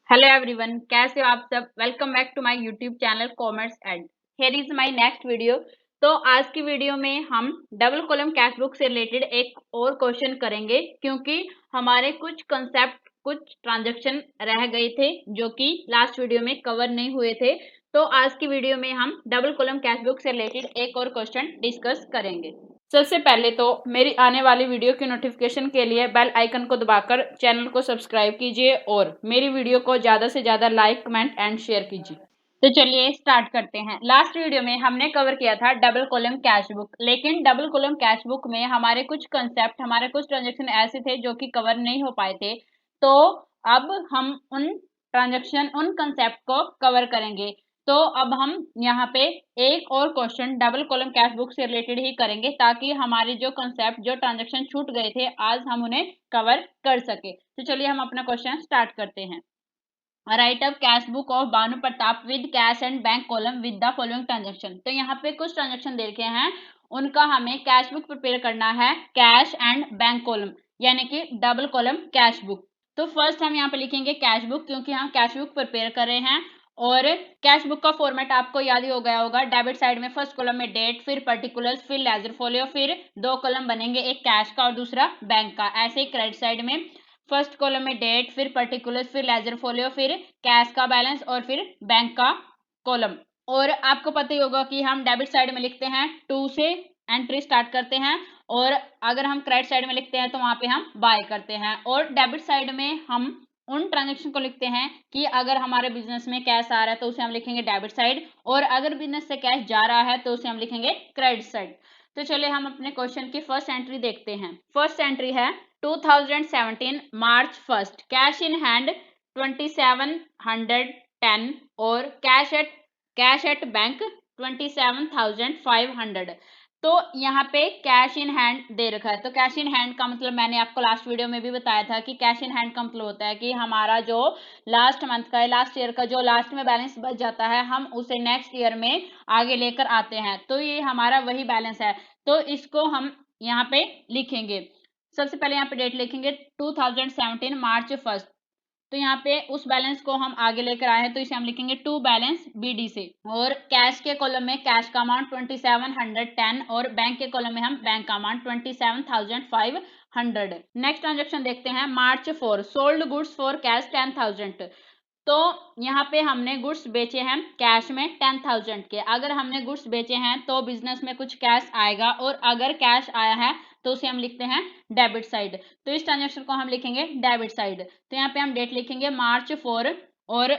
Hello everyone, कैसे हो आप सब। Welcome back to my YouTube channel commerce ed. Here is my next video. तो आज की वीडियो में हम डबल कॉलम कैश बुक से रिलेटेड एक और क्वेश्चन करेंगे, क्योंकि हमारे कुछ कंसेप्ट, कुछ ट्रांजैक्शन रह गए थे जो कि लास्ट वीडियो में कवर नहीं हुए थे। तो आज की वीडियो में हम डबल कॉलम कैश बुक से रिलेटेड एक और क्वेश्चन डिस्कस करेंगे। सबसे पहले तो मेरी आने वाली वीडियो की नोटिफिकेशन के लिए बेल आइकन को दबाकर चैनल को सब्सक्राइब कीजिए और मेरी वीडियो को ज़्यादा से ज़्यादा लाइक, कमेंट एंड शेयर कीजिए। तो चलिए स्टार्ट करते हैं। लास्ट वीडियो में हमने कवर किया था डबल कॉलम कैश बुक, लेकिन डबल कॉलम कैश बुक में हमारे कुछ कंसेप्ट, हमारे कुछ ट्रांजेक्शन ऐसे थे जो कि कवर नहीं हो पाए थे। तो अब हम उन ट्रांजेक्शन, उन कंसेप्ट को कवर करेंगे। तो अब हम यहाँ पे एक और question double column cash book से रिलेटेड ही करेंगे, ताकि हमारे जो कंसेप्ट, जो ट्रांजैक्शन छूट गए थे, आज हम उन्हें कवर कर सके। तो चलिए हम अपना क्वेश्चन स्टार्ट करते हैं। Right up cash book of Bhanu Pratap with cash and bank column with the following transaction. तो यहाँ पे कुछ ट्रांजेक्शन दे रखे हैं, उनका हमें कैश बुक प्रिपेयर करना है, कैश एंड बैंक कॉलम, यानी कि डबल कॉलम कैश बुक। तो फर्स्ट हम यहाँ पे लिखेंगे कैश बुक, क्योंकि हम कैश बुक प्रिपेयर कर रहे हैं। और कैश बुक का फॉर्मेट आपको याद ही हो गया होगा। डेबिट साइड में फर्स्ट कॉलम में डेट, फिर पर्टिकुलर्स, फिर लेजर फोलियो, फिर दो कॉलम बनेंगे, एक कैश का और दूसरा बैंक का। ऐसे ही क्रेडिट साइड में फर्स्ट कॉलम में डेट, फिर पर्टिकुलर्स, फिर लेजर फोलियो, फिर कैश का बैलेंस और फिर बैंक का कॉलम। और आपको पता ही होगा कि हम डेबिट साइड में लिखते हैं 2 से एंट्री स्टार्ट करते हैं, और अगर हम क्रेडिट साइड में लिखते हैं तो वहां पे हम बाय करते हैं। और डेबिट साइड में हम उन ट्रांजेक्शन को लिखते हैं कि अगर हमारे बिजनेस में कैश आ रहा है तो उसे हम लिखेंगे डेबिट साइड, और अगर बिजनेस से कैश जा रहा है तो उसे हम लिखेंगे क्रेडिट साइड। तो चलिए हम अपने क्वेश्चन की फर्स्ट एंट्री देखते हैं। फर्स्ट एंट्री है 2017 मार्च 1 कैश इन हैंड 2710 और कैश एट बैंक 27,500। तो यहाँ पे कैश इन हैंड दे रखा है। तो कैश इन हैंड का मतलब मैंने आपको लास्ट वीडियो में भी बताया था कि कैश इन हैंड का मतलब होता है कि हमारा जो लास्ट मंथ का, लास्ट ईयर का जो लास्ट में बैलेंस बच जाता है, हम उसे नेक्स्ट ईयर में आगे लेकर आते हैं। तो ये हमारा वही बैलेंस है। तो इसको हम यहाँ पे लिखेंगे। सबसे पहले यहाँ पे डेट लिखेंगे 2017 मार्च 1। तो यहाँ पे उस बैलेंस को हम आगे लेकर आए हैं, तो इसे हम लिखेंगे टू बैलेंस बीडी से। और कैश के कॉलम में कैश का अमाउंट 2710 और बैंक के कॉलम में हम बैंक का अमाउंट 27,500। नेक्स्ट ट्रांजेक्शन देखते हैं। मार्च 4 सोल्ड गुड्स फॉर कैश 10,000। तो यहाँ पे हमने गुड्स बेचे हैं कैश में 10,000 के। अगर हमने गुड्स बेचे हैं तो बिजनेस में कुछ कैश आएगा, और अगर कैश आया है तो उसे हम लिखते हैं डेबिट साइड। तो इस ट्रांजेक्शन को हम लिखेंगे डेबिट साइड। तो यहाँ पे हम डेट लिखेंगे मार्च 4, और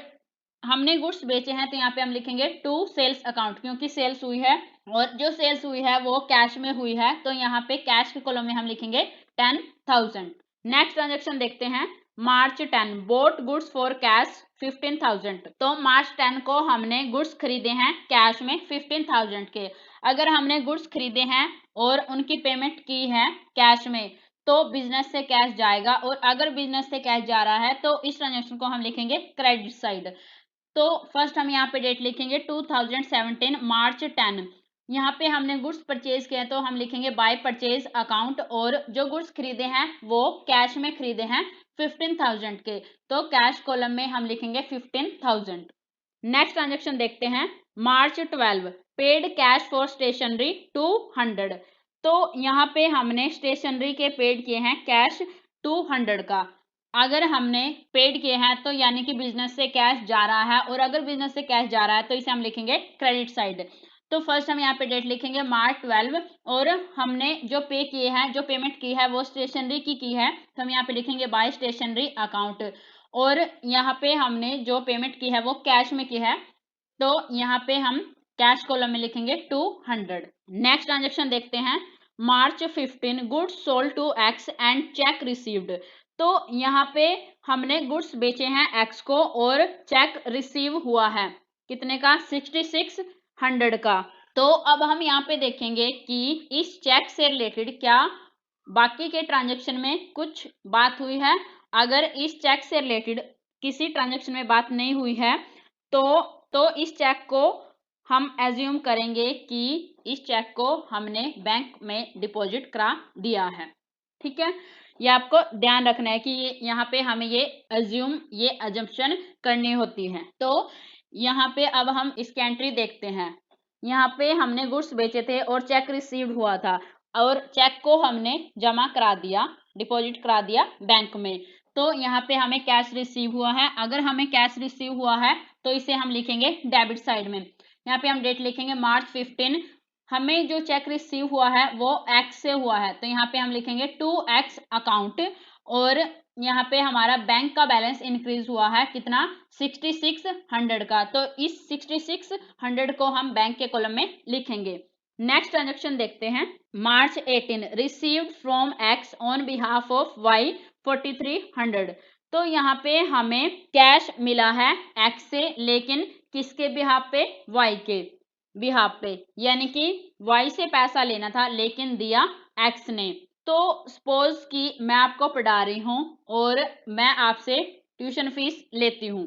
हमने गुड्स बेचे हैं तो यहाँ पे हम लिखेंगे टू सेल्स अकाउंट, क्योंकि सेल्स हुई है और जो सेल्स हुई है वो कैश में हुई है। तो यहाँ पे कैश के कॉलम में हम लिखेंगे 10,000। नेक्स्ट ट्रांजेक्शन देखते हैं। मार्च 10 बोट गुड्स फॉर कैश 15,000। तो मार्च 10 को हमने गुड्स खरीदे हैं कैश में 15,000 के। अगर हमने गुड्स खरीदे हैं और उनकी पेमेंट की है कैश में, तो बिजनेस से कैश जाएगा, और अगर बिजनेस से कैश जा रहा है तो इस ट्रांजेक्शन को हम लिखेंगे क्रेडिट साइड। तो फर्स्ट हम यहाँ पे डेट लिखेंगे 2017 मार्च 10। यहाँ पे हमने गुड्स परचेज किए हैं तो हम लिखेंगे बाय परचेज अकाउंट, और जो गुड्स खरीदे हैं वो कैश में खरीदे हैं 15,000 के। तो कैश कॉलम में हम लिखेंगे 15,000। नेक्स्ट ट्रांजेक्शन देखते हैं। मार्च 12 पेड कैश फॉर स्टेशनरी 200। तो यहाँ पे हमने स्टेशनरी के पेड किए हैं कैश 200 का। अगर हमने पेड किए हैं तो यानी कि बिजनेस से कैश जा रहा है, और अगर बिजनेस से कैश जा रहा है तो इसे हम लिखेंगे क्रेडिट साइड। तो फर्स्ट हम यहाँ पे डेट लिखेंगे मार्च 12, और हमने जो पे किए हैं, जो पेमेंट की है वो स्टेशनरी की है, तो हम यहाँ पे लिखेंगे बाय स्टेशनरी अकाउंट। और यहाँ पे हमने जो पेमेंट की है वो कैश में की है, तो यहाँ पे हम कैश कॉलम में लिखेंगे 200। नेक्स्ट ट्रांजेक्शन देखते हैं। March 15 goods sold to X and cheque received. तो यहाँ पे हमने गुड्स बेचे हैं एक्स को, और चेक रिसीव हुआ है कितने का, 6600 का। तो अब हम यहाँ पे देखेंगे कि इस चेक से रिलेटेड क्या बाकी के ट्रांजेक्शन में कुछ बात हुई है। अगर इस चेक से रिलेटेड किसी ट्रांजेक्शन में बात नहीं हुई है तो इस चेक को हम एज्यूम करेंगे कि इस चेक को हमने बैंक में डिपॉजिट करा दिया है। ठीक है। ये आपको ध्यान रखना है कि ये यहाँ पे हमें ये अजम्पशन करनी होती है। तो यहाँ पे अब हम इसकी एंट्री देखते हैं। यहाँ पे हमने गुड्स बेचे थे और चेक रिसीव्ड हुआ था और चेक को हमने जमा करा दिया, डिपॉजिट करा दिया बैंक में। तो यहाँ पे हमें कैश रिसीव हुआ है। अगर हमें कैश रिसीव हुआ है तो इसे हम लिखेंगे डेबिट साइड में। यहाँ पे हम डेट लिखेंगे मार्च 15। हमें जो चेक रिसीव हुआ है वो एक्स से हुआ है, तो यहाँ पे हम लिखेंगे टू एक्स अकाउंट। और यहाँ पे हमारा बैंक का बैलेंस इंक्रीज हुआ है कितना, 6600 का। तो इस 6600 को हम बैंक के कॉलम में लिखेंगे। नेक्स्ट ट्रांजेक्शन देखते हैं। March 18 received from X on behalf of Y 4300। तो यहाँ पे हमें कैश मिला है एक्स से, लेकिन किसके बिहाफ पे, वाई के बिहाफ पे, यानी कि वाई से पैसा लेना था लेकिन दिया एक्स ने। तो सपोज कि मैं आपको पढ़ा रही हूँ और मैं आपसे ट्यूशन फीस लेती हूँ,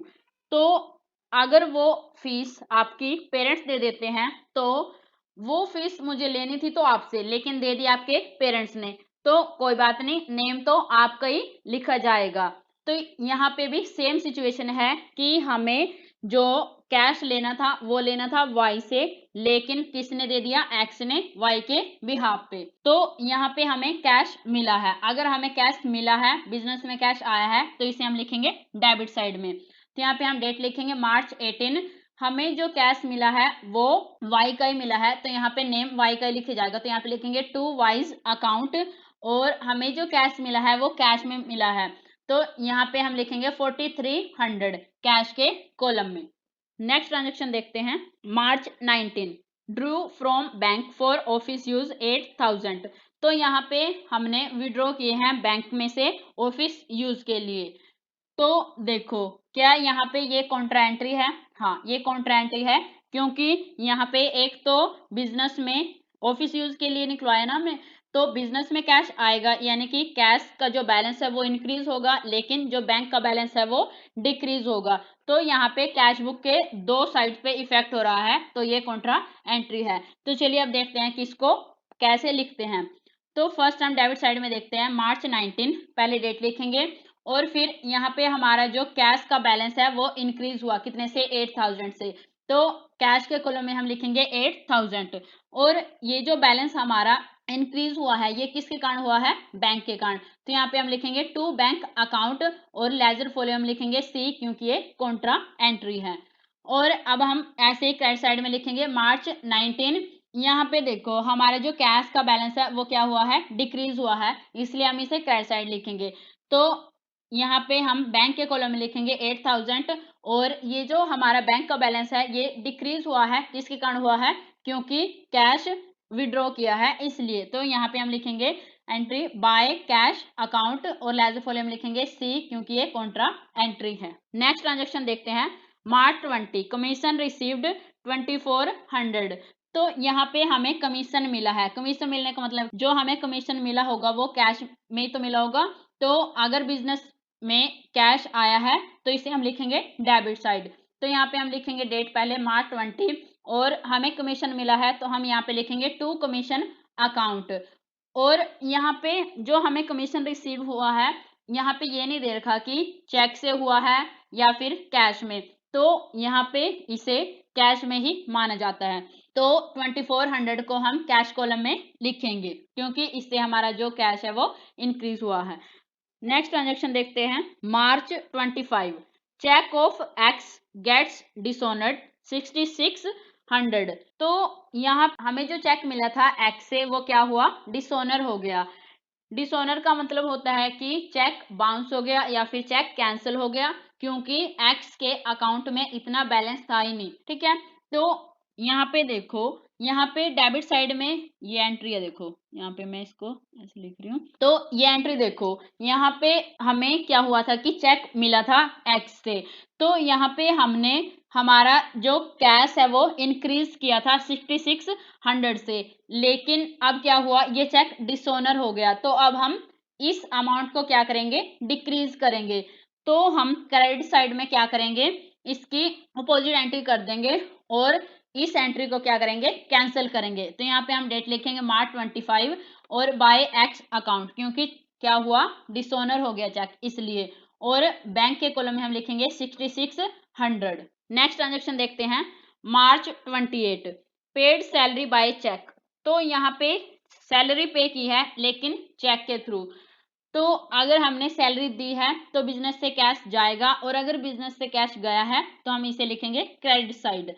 तो अगर वो फीस आपकी पेरेंट्स दे देते हैं तो वो फीस मुझे लेनी थी तो आपसे, लेकिन दे दी आपके पेरेंट्स ने, तो कोई बात नहीं, नेम तो आपका ही लिखा जाएगा। तो यहाँ पे भी सेम सिचुएशन है कि हमें जो कैश लेना था वो लेना था वाई से, लेकिन किसने दे दिया, एक्स ने वाई के बिहाफ पे। तो यहाँ पे हमें कैश मिला है। अगर हमें कैश मिला है, बिजनेस में कैश आया है, तो इसे हम लिखेंगे डेबिट साइड में। तो यहाँ पे हम डेट लिखेंगे मार्च 18। हमें जो कैश मिला है वो वाई का ही मिला है, तो यहाँ पे नेम वाई का ही लिखा जाएगा। तो यहाँ पे लिखेंगे टू वाइज अकाउंट। और हमें जो कैश मिला है वो कैश में मिला है, तो यहाँ पे हम लिखेंगे 4300 कैश के कॉलम में। नेक्स्ट ट्रांजेक्शन देखते हैं। मार्च 19 Drew from bank for office use 8000। तो यहाँ पे हमने विड्रॉ किए हैं बैंक में से ऑफिस यूज के लिए। तो देखो, क्या यहाँ पे ये कॉन्ट्रा एंट्री है? हाँ, ये कॉन्ट्रा एंट्री है, क्योंकि यहाँ पे एक तो बिजनेस में ऑफिस यूज के लिए निकलवाया ना हमने, तो बिजनेस में कैश आएगा, यानी कि कैश का जो बैलेंस है वो इंक्रीज होगा, लेकिन जो बैंक का बैलेंस है वो डिक्रीज होगा। तो यहाँ पे कैश बुक के दो साइड पे इफेक्ट हो रहा है, तो ये कॉन्ट्रा एंट्री है। तो चलिए अब देखते हैं कि इसको कैसे लिखते हैं। तो फर्स्ट हम डेबिट साइड में देखते हैं मार्च 19, पहले डेट लिखेंगे और फिर यहाँ पे हमारा जो कैश का बैलेंस है वो इंक्रीज हुआ कितने से, 8000 से। तो कैश के कॉलम में हम लिखेंगे 8000। और ये जो बैलेंस हमारा इंक्रीज हुआ है ये किसके कारण हुआ है, बैंक के कारण। तो यहाँ पे हम लिखेंगे टू बैंक अकाउंट और लेजर फॉलो हम लिखेंगे सी, क्योंकि ये कॉन्ट्रा एंट्री है। और अब हम ऐसे ही क्रेडिट साइड में लिखेंगे मार्च 19। यहाँ पे देखो हमारा जो कैश का बैलेंस है वो क्या हुआ है, डिक्रीज हुआ है, इसलिए हम इसे क्रेडिट साइड लिखेंगे। तो यहाँ पे हम बैंक के कॉलम में लिखेंगे 8000। और ये जो हमारा बैंक का बैलेंस है ये डिक्रीज हुआ है, किसके कारण हुआ है, क्योंकि कैश विड्रॉ किया है इसलिए। तो यहाँ पे हम लिखेंगे एंट्री बाय कैश अकाउंट और लेजर फॉलो में लिखेंगे सी, क्योंकि ये कॉन्ट्रा एंट्री है। नेक्स्ट ट्रांजेक्शन देखते हैं। मार्च 20 कमीशन रिसीव्ड 2400। तो यहाँ पे हमें कमीशन मिला है। कमीशन मिलने का मतलब जो हमें कमीशन मिला होगा वो कैश में तो मिला होगा। तो अगर बिजनेस में कैश आया है तो इसे हम लिखेंगे डेबिट साइड। तो यहाँ पे हम लिखेंगे डेट पहले मार्च 20 और हमें कमीशन मिला है तो हम यहाँ पे लिखेंगे टू कमीशन अकाउंट। और यहाँ पे जो हमें कमीशन रिसीव हुआ है यहाँ पे ये नहीं दे रखा कि चेक से हुआ है या फिर कैश में, तो यहाँ पे इसे कैश में ही माना जाता है। तो 2400 को हम कैश कॉलम में लिखेंगे, क्योंकि इससे हमारा जो कैश है वो इंक्रीज हुआ है। नेक्स्ट ट्रांजेक्शन देखते हैं। March 25 cheque of X gets dishonoured 6600। तो यहाँ हमें जो चेक मिला था एक्स से वो क्या हुआ, डिसऑनर हो गया। डिसऑनर का मतलब होता है कि चेक बाउंस हो गया या फिर चेक कैंसिल हो गया, क्योंकि एक्स के अकाउंट में इतना बैलेंस था ही नहीं। ठीक है, तो यहाँ पे देखो, यहाँ पे डेबिट साइड में ये एंट्री है, देखो यहाँ पे मैं इसको ऐसे लिख रही हूँ। तो ये एंट्री देखो, यहाँ पे हमें क्या हुआ था कि चेक मिला था एक्स से, तो यहाँ पे हमने हमारा जो कैश है वो इंक्रीज किया था 6600 से, लेकिन अब क्या हुआ, ये चेक डिसऑनर हो गया। तो अब हम इस अमाउंट को क्या करेंगे, डिक्रीज करेंगे। तो हम क्रेडिट साइड में क्या करेंगे, इसकी अपोजिट एंट्री कर देंगे और इस एंट्री को क्या करेंगे, कैंसिल करेंगे। तो यहाँ पे हम डेट लिखेंगे मार्च 25 और बाय एक्स अकाउंट, क्योंकि क्या हुआ, डिसऑनर हो गया चेक इसलिए। और बैंक के कॉलम में हम लिखेंगे 6600। नेक्स्ट ट्रांजेक्शन देखते हैं, मार्च 28 पेड सैलरी बाय चेक। तो यहाँ पे सैलरी पे की है लेकिन चेक के थ्रू। तो अगर हमने सैलरी दी है तो बिजनेस से कैश जाएगा, और अगर बिजनेस से कैश गया है तो हम इसे लिखेंगे क्रेडिट साइड।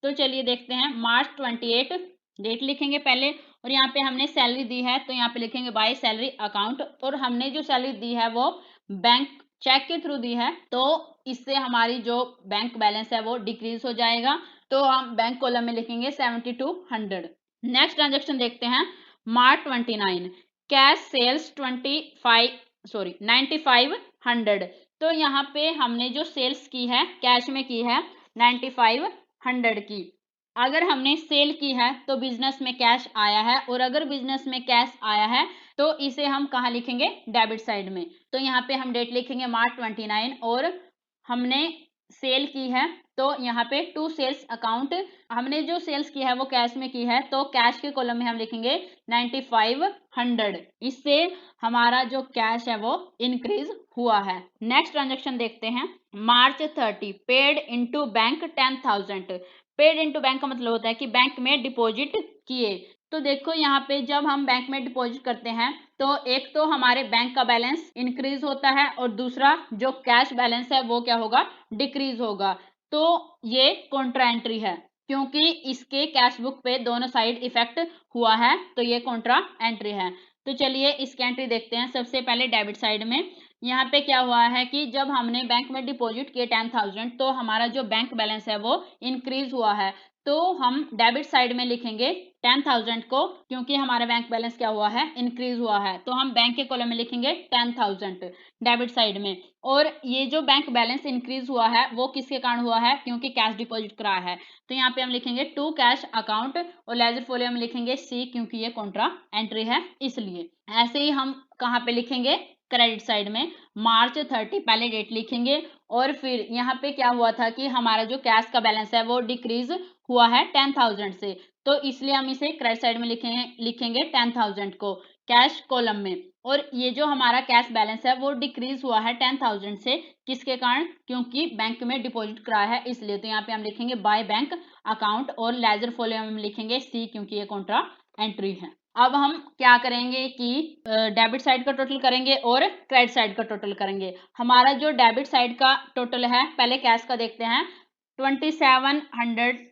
तो चलिए देखते हैं, मार्च 28 डेट लिखेंगे पहले, और यहाँ पे हमने सैलरी दी है तो यहाँ पे लिखेंगे बाय सैलरी अकाउंट। और हमने जो सैलरी दी है वो बैंक चेक के थ्रू दी है, तो इससे हमारी जो बैंक बैलेंस है वो डिक्रीज हो जाएगा। तो हम बैंक कॉलम में लिखेंगे 7200। नेक्स्ट ट्रांजेक्शन देखते हैं, मार्च 29 कैश सेल्स 9500। तो यहाँ पे हमने जो सेल्स की है कैश में की है 9500 की। अगर हमने सेल की है तो बिजनेस में कैश आया है, और अगर बिजनेस में कैश आया है तो इसे हम कहाँ लिखेंगे, डेबिट साइड में। तो यहाँ पे हम डेट लिखेंगे मार्च 29, और हमने सेल की है तो यहाँ पे टू सेल्स अकाउंट, हमने जो सेल्स की है वो कैश में की है तो कैश के कॉलम में हम लिखेंगे 9500। इससे हमारा जो कैश है वो इंक्रीज हुआ है। नेक्स्ट ट्रांजेक्शन देखते हैं, मार्च 30 paid into bank 10,000। Paid into bank का मतलब होता है कि बैंक में डिपॉजिट किए। तो देखो यहाँ पे जब हम बैंक में डिपॉजिट करते हैं तो एक तो हमारे बैंक का बैलेंस इंक्रीज होता है, और दूसरा जो कैश बैलेंस है वो क्या होगा, डिक्रीज होगा। तो ये कॉन्ट्रा एंट्री है, क्योंकि इसके कैश बुक पे दोनों साइड इफेक्ट हुआ है, तो ये कॉन्ट्रा एंट्री है। तो चलिए इसकी एंट्री देखते हैं। सबसे पहले डेबिट साइड में यहाँ पे क्या हुआ है कि जब हमने बैंक में डिपॉजिट किए 10,000 तो हमारा जो बैंक बैलेंस है वो इंक्रीज हुआ है। तो हम डेबिट साइड में लिखेंगे 10,000 को, क्योंकि हमारा बैंक बैलेंस क्या हुआ है, इंक्रीज हुआ है। तो हम बैंक के कॉलम में लिखेंगे 10,000 डेबिट साइड में। और ये जो बैंक बैलेंस इंक्रीज हुआ है वो किसके कारण हुआ है, क्योंकि कैश डिपॉजिट कराया है। तो यहाँ पे हम लिखेंगे टू कैश अकाउंट, और लेजर फोलियो में लिखेंगे सी, क्योंकि ये कॉन्ट्रा एंट्री है इसलिए। ऐसे ही हम कहाँ पे लिखेंगे, क्रेडिट साइड में मार्च 30 पहले डेट लिखेंगे। और फिर यहाँ पे क्या हुआ था कि हमारा जो कैश का बैलेंस है वो डिक्रीज हुआ है 10,000 से, तो इसलिए हम इसे क्रेडिट साइड में लिखेंगे 10,000 को कैश कॉलम में। और ये जो हमारा कैश बैलेंस है वो डिक्रीज हुआ है 10,000 से, किसके कारण, क्योंकि बैंक में डिपॉजिट कराया है इसलिए। तो यहाँ पे हम लिखेंगे बाय बैंक अकाउंट, और लेजर फोलियो में लिखेंगे सी, क्योंकि ये कॉन्ट्रा एंट्री है। अब हम क्या करेंगे कि डेबिट साइड का टोटल करेंगे और क्रेडिट साइड का टोटल करेंगे। हमारा जो डेबिट साइड का टोटल है, पहले कैश का देखते हैं, 2710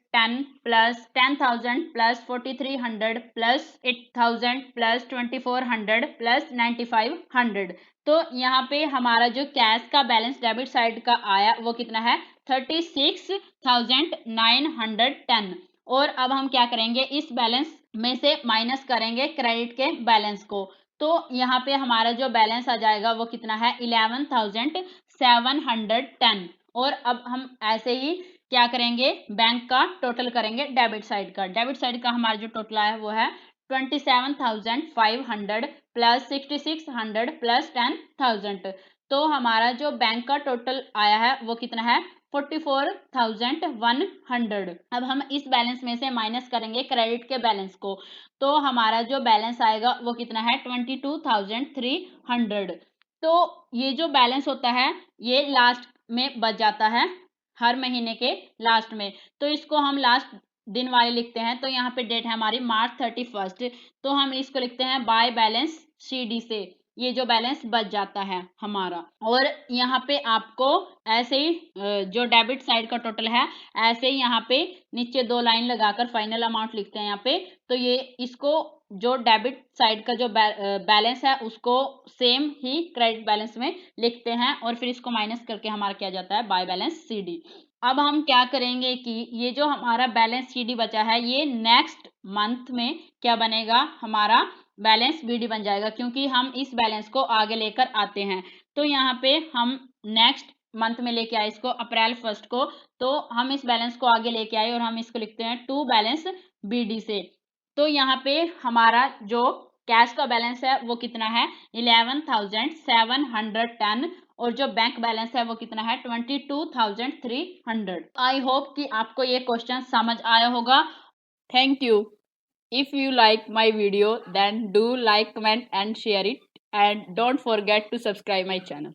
plus 10,000 plus 4300 plus 8,000 plus 2400 plus 9500। तो यहाँ पे हमारा जो कैश का बैलेंस डेबिट साइड का आया वो कितना है, 36,910। और अब हम क्या करेंगे, इस बैलेंस में से माइनस करेंगे क्रेडिट के बैलेंस को। तो यहाँ पे हमारा जो बैलेंस आ जाएगा वो कितना है, 11,710। और अब हम ऐसे ही क्या करेंगे, बैंक का टोटल करेंगे डेबिट साइड का। डेबिट साइड का हमारा जो टोटल आया वो है 27,500 प्लस 6,600 प्लस 10,000। तो हमारा जो बैंक का टोटल आया है वो कितना है, 44,100। अब हम इस बैलेंस में से माइनस करेंगे क्रेडिट के बैलेंस को, तो हमारा जो बैलेंस आएगा वो कितना है, 22,300। तो ये जो बैलेंस होता है ये लास्ट में बच जाता है, हर महीने के लास्ट में। तो इसको हम लास्ट दिन वाले लिखते हैं। तो यहाँ पे डेट है हमारी मार्च 31, तो हम इसको लिखते हैं बाय बैलेंस CD से, ये जो बैलेंस बच जाता है हमारा। और यहाँ पे आपको ऐसे ही जो डेबिट साइड का टोटल है ऐसे ही यहाँ पे नीचे 2 लाइन लगाकर फाइनल अमाउंट लिखते हैं यहाँ पे। तो ये इसको जो डेबिट साइड का जो बैलेंस है उसको सेम ही क्रेडिट बैलेंस में लिखते हैं, और फिर इसको माइनस करके हमारा क्या जाता है, बाय बैलेंस CD। अब हम क्या करेंगे कि ये जो हमारा बैलेंस CD बचा है ये नेक्स्ट मंथ में क्या बनेगा, हमारा बैलेंस BD बन जाएगा, क्योंकि हम इस बैलेंस को आगे लेकर आते हैं। तो यहाँ पे हम नेक्स्ट मंथ में लेके आए इसको अप्रैल 1 को, तो हम इस बैलेंस को आगे लेके आए और हम इसको लिखते हैं टू बैलेंस BD से। तो यहाँ पे हमारा जो कैश का बैलेंस है वो कितना है, 11,710, और जो बैंक बैलेंस है वो कितना है, 22,300। आई होप कि आपको ये क्वेश्चन समझ आया होगा। Thank you. If you like my video, then do like, comment and share it. and don't forget to subscribe my channel.